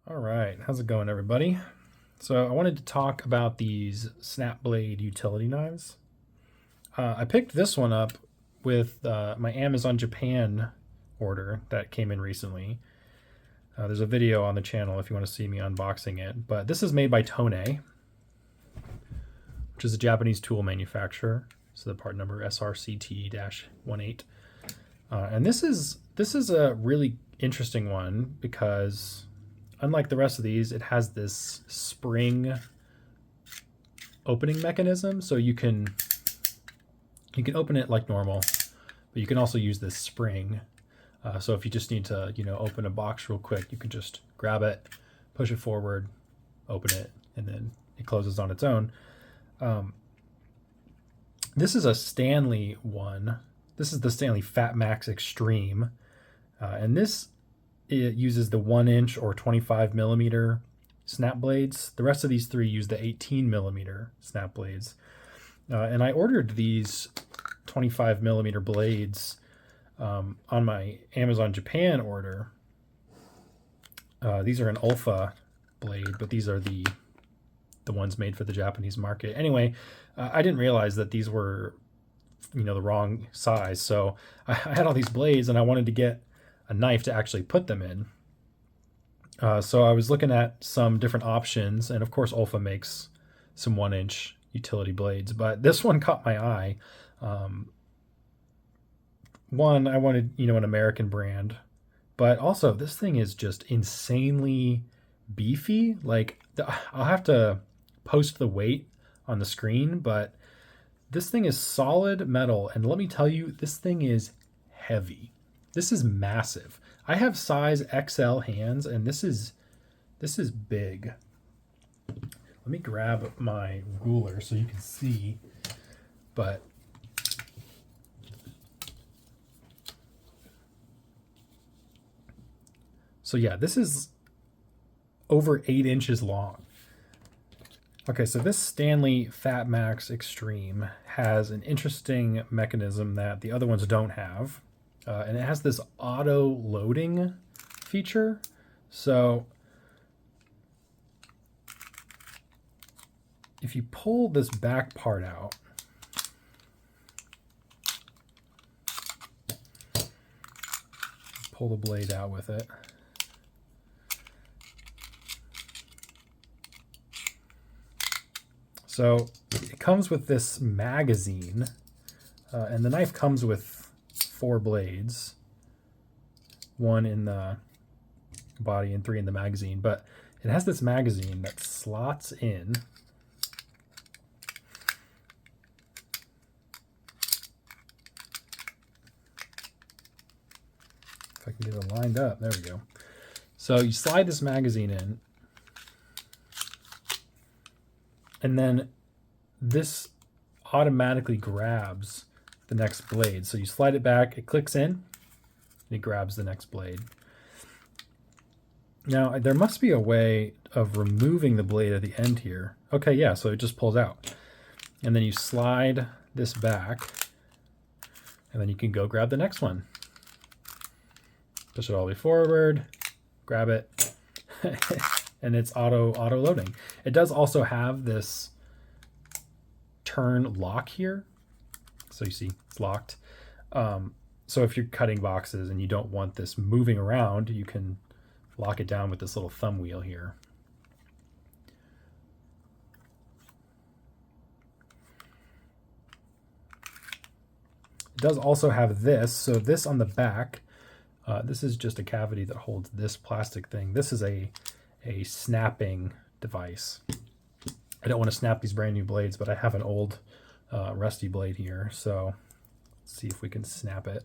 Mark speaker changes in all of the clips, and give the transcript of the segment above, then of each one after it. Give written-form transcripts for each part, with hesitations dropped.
Speaker 1: All right, how's it going, everybody? So I wanted to talk about these snap blade utility knives. I picked this one up with my Amazon Japan order that came in recently. There's a video on the channel if you want to see me unboxing it. But this is made by Tone, which is a Japanese tool manufacturer. So the part number SRCT-18. And this is a really interesting one because unlike the rest of these, it has this spring opening mechanism. So you can open it like normal, but you can also use this spring. So if you just need to, open a box real quick, you can just grab it, push it forward, open it, and then it closes on its own. This is a Stanley one. This is the Stanley FatMax Extreme. And it uses the 1-inch or 25 millimeter snap blades. The rest of these three use the 18 millimeter snap blades. And I ordered these 25 millimeter blades on my Amazon Japan order. These are an OLFA blade, but these are the ones made for the Japanese market. Anyway, I didn't realize that these were, the wrong size. So I had all these blades and I wanted to get a knife to actually put them in. So I was looking at some different options, and of course OLFA makes some 1-inch utility blades, but this one caught my eye. One, I wanted, an American brand, but also this thing is just insanely beefy. Like, I'll have to post the weight on the screen, but this thing is solid metal, and let me tell you, this thing is heavy. This is massive. I have size XL hands, and this is big. Let me grab my ruler so you can see. But so yeah, this is over 8 inches long. Okay, so this Stanley FatMax Extreme has an interesting mechanism that the other ones don't have. And it has this auto loading feature. So if you pull this back part out, pull the blade out with it. So it comes with this magazine, and the knife comes with 4 blades, 1 in the body and 3 in the magazine, but it has this magazine that slots in. If I can get it lined up, there we go. So you slide this magazine in, and then this automatically grabs the next blade. So you slide it back, it clicks in, and it grabs the next blade. Now, there must be a way of removing the blade at the end here. Okay, yeah, so it just pulls out. And then you slide this back, and then you can go grab the next one. Push it all the way forward, grab it, and it's auto loading. It does also have this turn lock here. So you see it's locked. So if you're cutting boxes and you don't want this moving around, you can lock it down with this little thumb wheel here. It does also have this. So this on the back, this is just a cavity that holds this plastic thing. This is a snapping device. I don't want to snap these brand new blades, but I have an old rusty blade here, so let's see if we can snap it.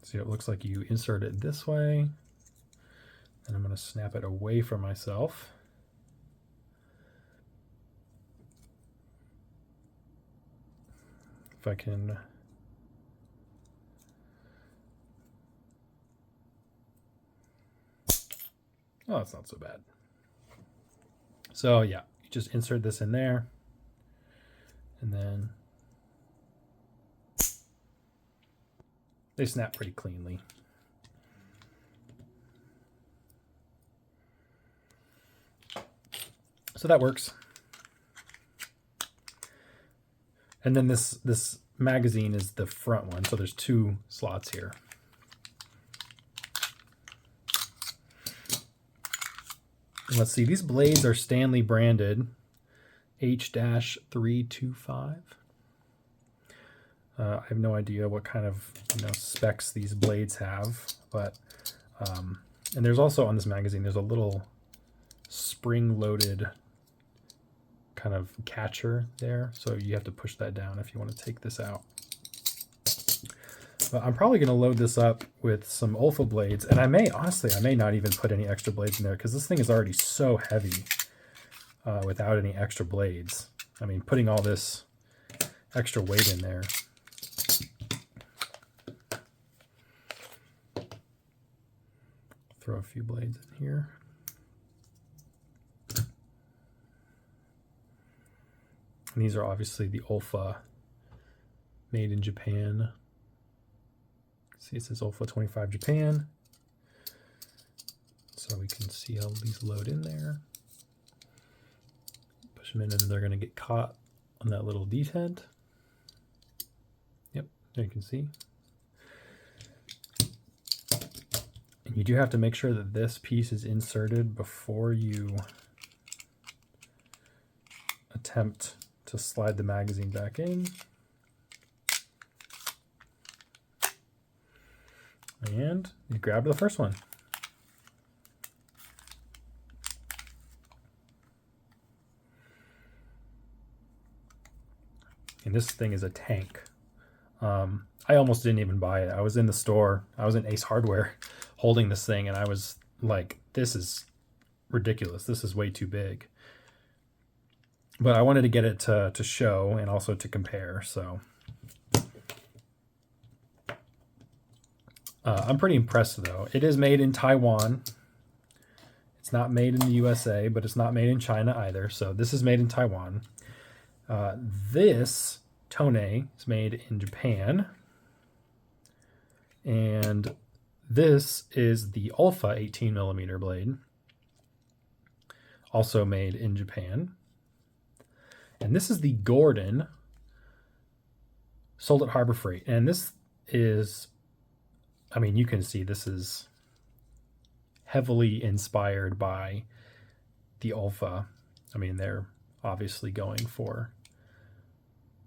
Speaker 1: See, it looks like you insert it this way, and I'm going to snap it away from myself. If I can oh, that's not so bad. So yeah, you just insert this in there, and then they snap pretty cleanly. So that works. And then this magazine is the front one, so there's 2 slots here. Let's see, these blades are Stanley branded H-325. I have no idea what kind of specs these blades have, but and there's also on this magazine there's a little spring-loaded kind of catcher there, so you have to push that down if you want to take this out. But I'm probably going to load this up with some OLFA blades, and I may not even put any extra blades in there because this thing is already so heavy without any extra blades. I mean, putting all this extra weight in there. Throw a few blades in here. And these are obviously the OLFA made in Japan. See, it says OLFA 25 Japan. So we can see how these load in there. Push them in and they're going to get caught on that little detent. Yep, there you can see. And you do have to make sure that this piece is inserted before you attempt to slide the magazine back in. And you grab the first one. And this thing is a tank. I almost didn't even buy it. I was in the store. I was in Ace Hardware holding this thing, and I was like, this is ridiculous. This is way too big. But I wanted to get it to show and also to compare, so I'm pretty impressed though. It is made in Taiwan. It's not made in the USA, but it's not made in China either. So this is made in Taiwan. This Tone is made in Japan. And this is the OLFA 18mm blade, also made in Japan. And this is the Gordon, sold at Harbor Freight. And this is, I mean, you can see this is heavily inspired by the OLFA. I mean, they're obviously going for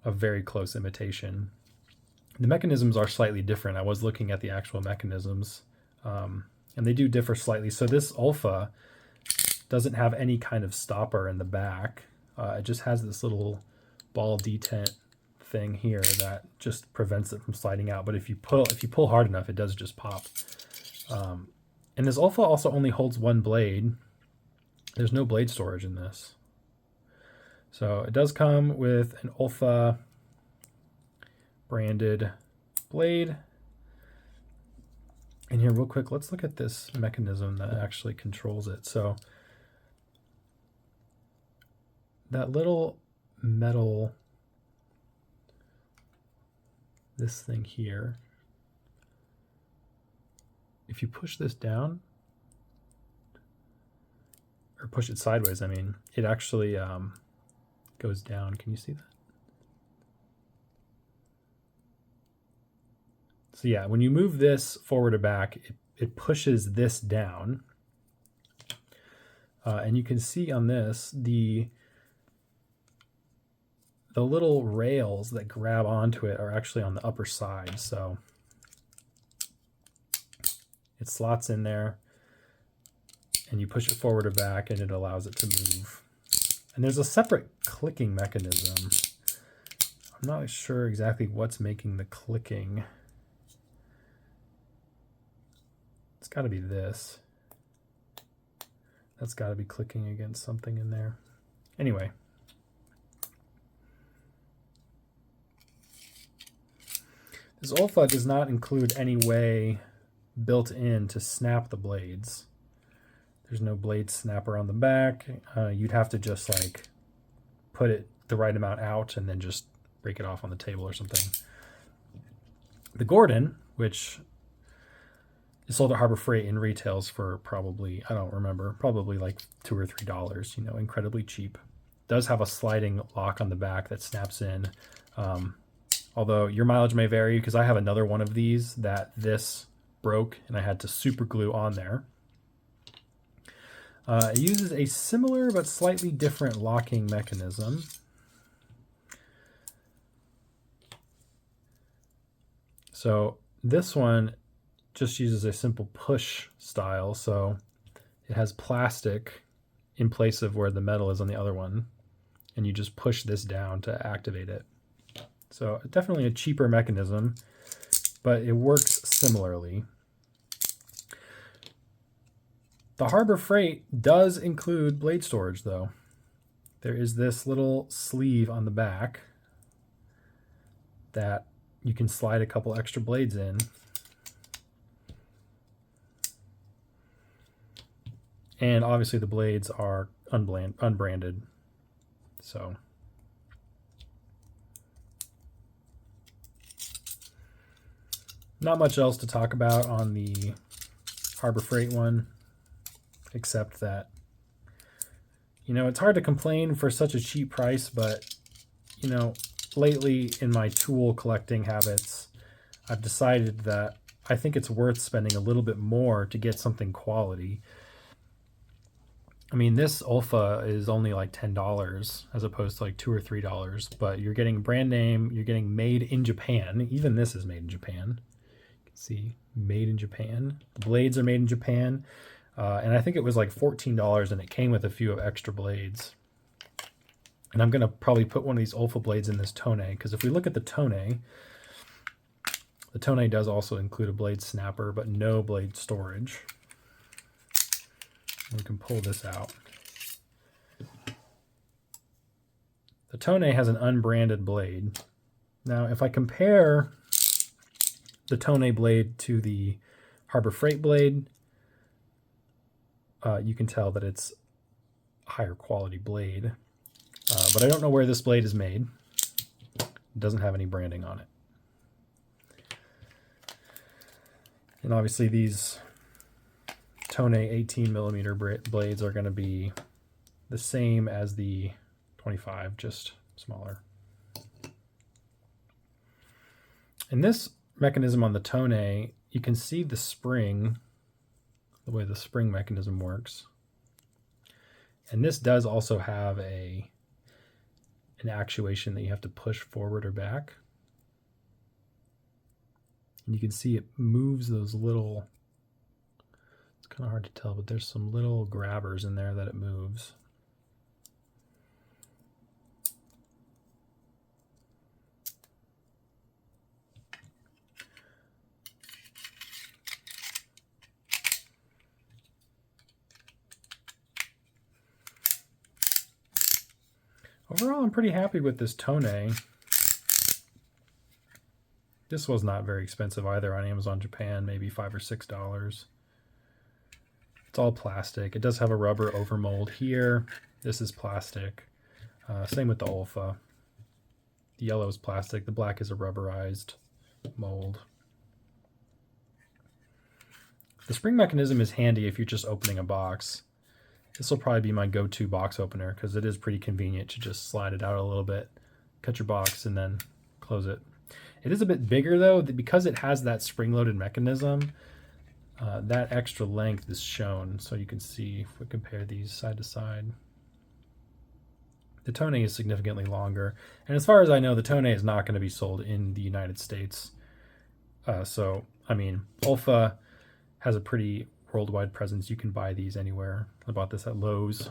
Speaker 1: a very close imitation. The mechanisms are slightly different. I was looking at the actual mechanisms, and they do differ slightly. So this OLFA doesn't have any kind of stopper in the back. It just has this little ball detent thing here that just prevents it from sliding out. But if you pull hard enough, it does just pop. And this OLFA also only holds one blade. There's no blade storage in this. So it does come with an OLFA branded blade. And here real quick, let's look at this mechanism that actually controls it. So that little metal, this thing here, if you push this down, or push it sideways, I mean, it actually goes down. Can you see that? So yeah, when you move this forward or back, it pushes this down. And you can see on this, the little rails that grab onto it are actually on the upper side. So it slots in there and you push it forward or back and it allows it to move. And there's a separate clicking mechanism. I'm not sure exactly what's making the clicking. It's got to be this. That's got to be clicking against something in there. Anyway. This OLFA does not include any way built in to snap the blades. There's no blade snapper on the back. You'd have to just like put it the right amount out and then just break it off on the table or something. The Gordon, which is sold at Harbor Freight and retails for probably, I don't remember, probably like $2 or $3, you know, incredibly cheap. It does have a sliding lock on the back that snaps in. Although your mileage may vary, because I have another one of these that this broke and I had to super glue on there. It uses a similar but slightly different locking mechanism. So this one just uses a simple push style, so it has plastic in place of where the metal is on the other one, and you just push this down to activate it. So definitely a cheaper mechanism, but it works similarly. The Harbor Freight does include blade storage though. There is this little sleeve on the back that you can slide a couple extra blades in. And obviously the blades are unbranded. So not much else to talk about on the Harbor Freight one, except that, you know, it's hard to complain for such a cheap price, but, you know, lately in my tool collecting habits, I've decided that I think it's worth spending a little bit more to get something quality. I mean, this OLFA is only like $10 as opposed to like $2 or $3, but you're getting brand name, you're getting made in Japan. Even this is made in Japan. You can see made in Japan. The blades are made in Japan. And I think it was like $14 and it came with a few of extra blades. And I'm going to probably put one of these OLFA blades in this tone, because if we look at the tone does also include a blade snapper, but no blade storage. We can pull this out. The tone has an unbranded blade. Now, if I compare the tone blade to the Harbor Freight blade, you can tell that it's a higher quality blade. But I don't know where this blade is made. It doesn't have any branding on it. And obviously these Tone 18mm blades are going to be the same as the 25, just smaller. In this mechanism on the Tone, you can see the spring, the way the spring mechanism works. And this does also have an actuation that you have to push forward or back. And you can see it moves those little, it's kind of hard to tell, but there's some little grabbers in there that it moves. Overall, I'm pretty happy with this Tone. This was not very expensive either on Amazon Japan, maybe $5 or $6. It's all plastic. It does have a rubber overmold here. This is plastic. Same with the OLFA. The yellow is plastic. The black is a rubberized mold. The spring mechanism is handy if you're just opening a box. This will probably be my go-to box opener because it is pretty convenient to just slide it out a little bit, cut your box, and then close it. It is a bit bigger though, because it has that spring-loaded mechanism. That extra length is shown, so you can see if we compare these side to side. The Tone is significantly longer, and as far as I know, the Tone is not going to be sold in the United States. So, I mean, OLFA has a pretty worldwide presence. You can buy these anywhere. I bought this at Lowe's.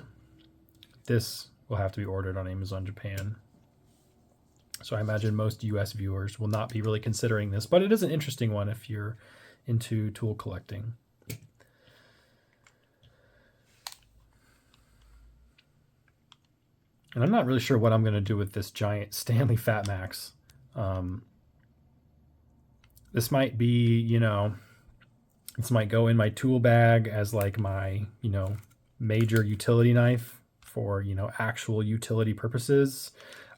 Speaker 1: This will have to be ordered on Amazon Japan. So I imagine most US viewers will not be really considering this, but it is an interesting one if you're into tool collecting. And I'm not really sure what I'm going to do with this giant STANLEY FatMax. This might be, you know, this might go in my tool bag as like my, you know, major utility knife for, you know, actual utility purposes,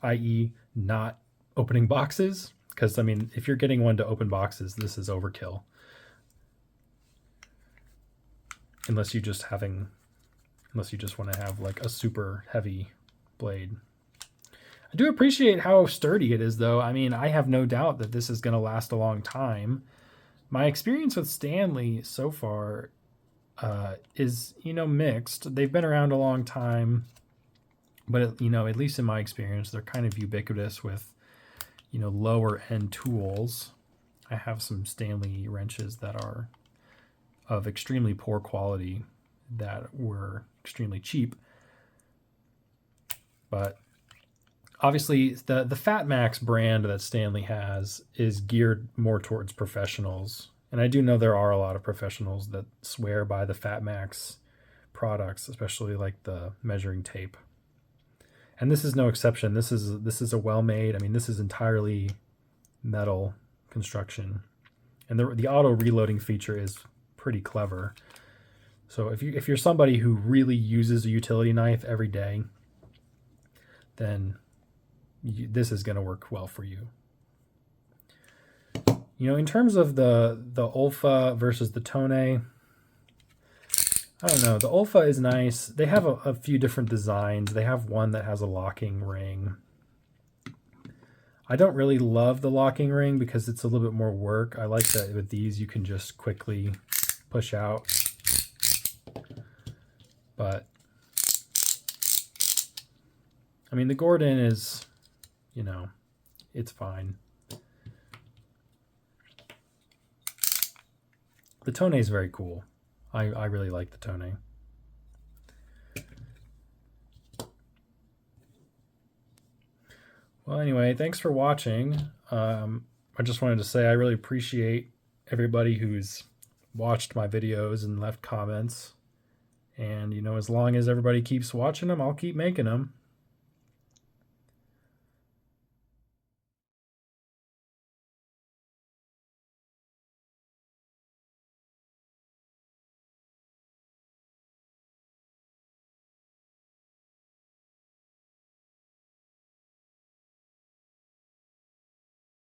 Speaker 1: i.e. not opening boxes, because I mean, if you're getting one to open boxes, this is overkill. Unless you just want to have like a super heavy blade. I do appreciate how sturdy it is, though. I mean, I have no doubt that this is going to last a long time. My experience with Stanley so far is, mixed. They've been around a long time, but at least in my experience, they're kind of ubiquitous with, lower end tools. I have some Stanley wrenches that are of extremely poor quality that were extremely cheap, but obviously, the FatMax brand that Stanley has is geared more towards professionals. And I do know there are a lot of professionals that swear by the FatMax products, especially like the measuring tape. And this is no exception. This is a well-made, I mean, this is entirely metal construction. And the auto reloading feature is pretty clever. So if you're somebody who really uses a utility knife every day, then this is going to work well for you. In terms of the OLFA versus the Tone, I don't know. The OLFA is nice. They have a few different designs. They have one that has a locking ring. I don't really love the locking ring because it's a little bit more work. I like that with these you can just quickly push out. But I mean, the Gordon is, it's fine. The Tone is very cool. I really like the Tone. Well, anyway, thanks for watching. I just wanted to say I really appreciate everybody who's watched my videos and left comments. And, as long as everybody keeps watching them, I'll keep making them.